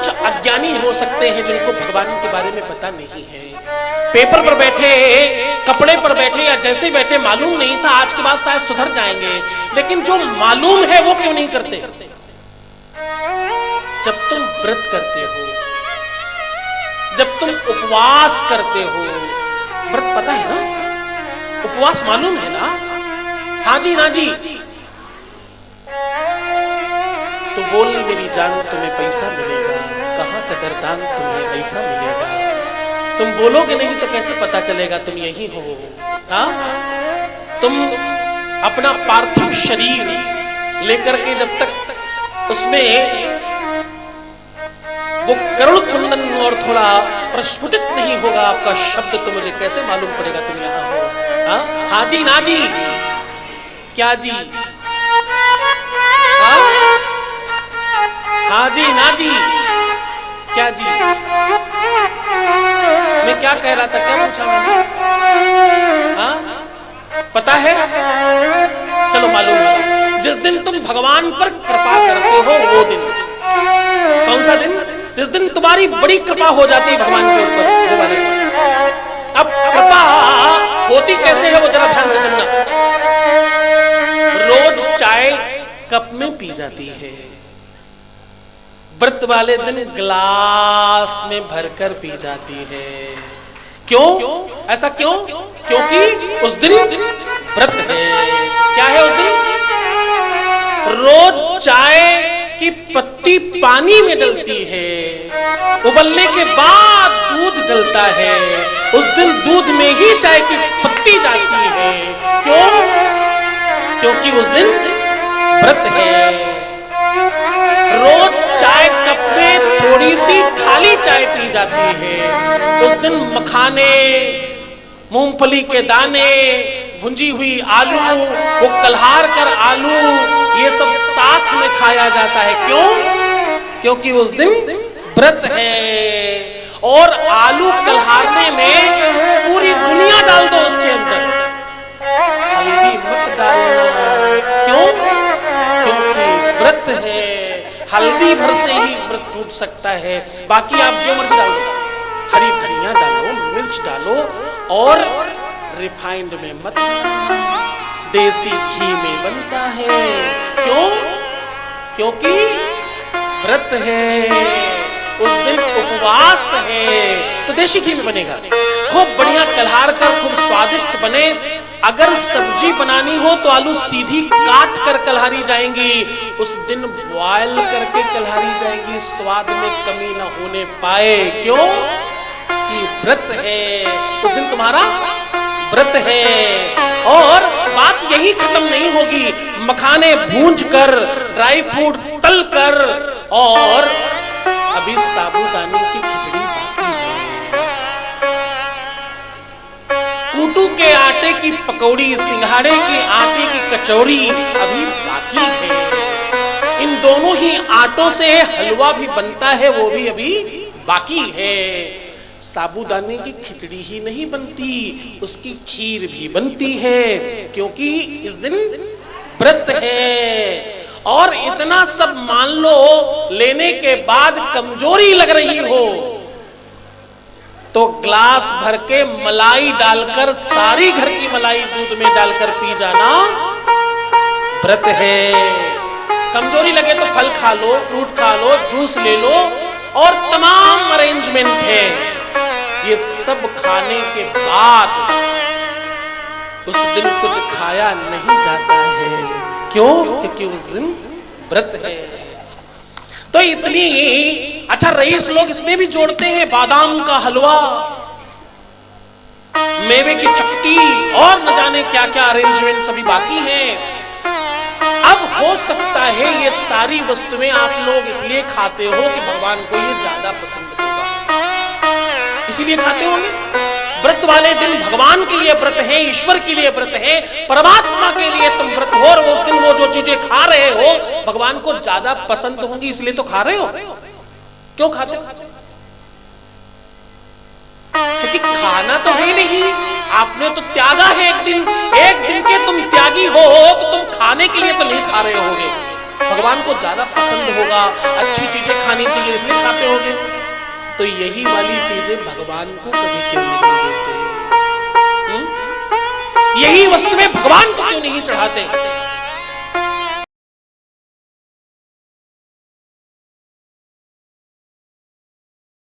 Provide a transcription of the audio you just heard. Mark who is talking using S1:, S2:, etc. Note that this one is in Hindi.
S1: कुछ अज्ञानी हो सकते हैं जिनको भगवान के बारे में पता नहीं है। पेपर पर बैठे, कपड़े पर बैठे या जैसे बैठे मालूम नहीं था, आज के बाद शायद सुधर जाएंगे, लेकिन जो मालूम है वो क्यों नहीं करते? जब तुम व्रत करते हो, जब तुम उपवास करते हो, व्रत पता है ना, उपवास मालूम है ना, हाँ जी ना जी, तो बोल मेरी जान तुम्हें पैसा मिलेगा, कहाँ कदरदान तुम्हें ऐसा मिलेगा। तुम बोलोगे नहीं तो कैसे पता चलेगा तुम यही हो? हाँ, तुम अपना पार्थिव शरीर लेकर के जब तक उसमें वो करुण कुंदन और थोड़ा प्रस्फुटित नहीं होगा आपका शब्द, तो मुझे कैसे मालूम पड़ेगा तुम यहाँ हो? हाँ, हाँ जी ना जी, क्या जी? हाँ, हाँ जी ना जी, क्या जी? मैं क्या कह रहा था, क्या पूछा मुझे? हाँ, पता है? चलो मालूम होगा। जिस दिन तुम भगवान पर कृपा करते हो वो दिन, कौन सा दिन? जिस दिन तुम्हारी बड़ी कृपा हो जाती है भगवान के ऊपर, वो वाला दिन। अब कृपा होती कैसे है वो जरा ध्यान से सुनना। रोज चाय कप में पी जाती है, व्रत वाले दिन गिलास में भरकर पी जाती है। क्यों? ऐसा क्यों? क्योंकि उस दिन व्रत है। क्या है उस दिन? रोज चाय की पत्ती पानी में डलती है, उबलने के बाद दूध डलता है, उस दिन दूध में ही चाय की पत्ती जाती है। क्यों? क्योंकि उस दिन व्रत है। रोज चाय कप में थोड़ी सी खाली चाय पी जाती है, उस दिन मखाने, मूंगफली के दाने, भुंजी हुई आलू, वो कल्हार कर आलू, ये सब साथ में खाया जाता है। क्यों? क्योंकि उस दिन व्रत है। और आलू कल्हारने में पूरी दुनिया डाल दो उसके अंदर, हल्दी मत डालना। क्यों? क्योंकि व्रत है। हल्दी भर से ही व्रत टूट सकता है, बाकी आप जो मर्जी डालो, हरी धनिया डालो, मिर्च डालो, और रिफाइंड में मत, देसी घी में बनता है। क्यों? क्योंकि व्रत है, उस दिन उपवास है, तो देसी घी में बनेगा। खूब बढ़िया कल्हार कर खूब स्वादिष्ट बने। अगर सब्जी बनानी हो तो आलू सीधी काट कर कल्हारी जाएंगी, उस दिन बॉयल करके कल्हारी जाएंगी, स्वाद में कमी ना होने पाए। क्यों? कि व्रत है, उस दिन तुम्हारा व्रत है। और बात यही खत्म नहीं होगी, मखाने भूंज कर, ड्राई फ्रूट तल कर, और अभी साबूदाने की खिचड़ी बाकी है, कूटू के आटे की पकौड़ी, सिंघाड़े के आटे की कचौड़ी अभी बाकी है। इन दोनों ही आटों से हलवा भी बनता है, वो भी अभी बाकी है। साबूदाने की खिचड़ी ही नहीं बनती, उसकी खीर भी बनती है, क्योंकि इस दिन व्रत है। और इतना सब मान लो लेने के बाद कमजोरी लग रही हो तो ग्लास भर के मलाई डालकर, सारी घर की मलाई दूध में डालकर पी जाना व्रत है। कमजोरी लगे तो फल खा लो, फ्रूट खा लो, जूस ले लो, और तमाम अरेंजमेंट है। ये सब खाने के बाद उस दिन कुछ खाया नहीं जाता है। क्यों? क्योंकि उस दिन व्रत है। तो इतनी अच्छा, रईस लोग इसमें भी जोड़ते हैं बादाम का हलवा, मेवे की चक्की, और न जाने क्या क्या अरेंजमेंट सभी बाकी हैं। अब हो सकता है ये सारी वस्तुएं आप लोग इसलिए खाते हो कि भगवान को ये ज्यादा पसंद होगा, इसीलिए खाते होंगे। व्रत वाले दिन भगवान के लिए व्रत है, ईश्वर के लिए व्रत है, परमात्मा के लिए तुम व्रत हो, और उस दिन वो जो चीजें खा रहे हो भगवान को ज्यादा पसंद होंगी, इसलिए तो खा रहे हो। क्यों खाते हो? क्योंकि खाना तो है नहीं, आपने तो त्यागा है। एक दिन के तुम त्यागी हो तो तुम खाने के लिए तो नहीं खा रहे होगे, भगवान को ज्यादा पसंद होगा, अच्छी चीजें खानी चाहिए इसलिए खाते होगे, तो यही वाली चीजें भगवान को कभी क्यों नहीं देते? यही वस्तुएं भगवान को क्यों नहीं चढ़ाते?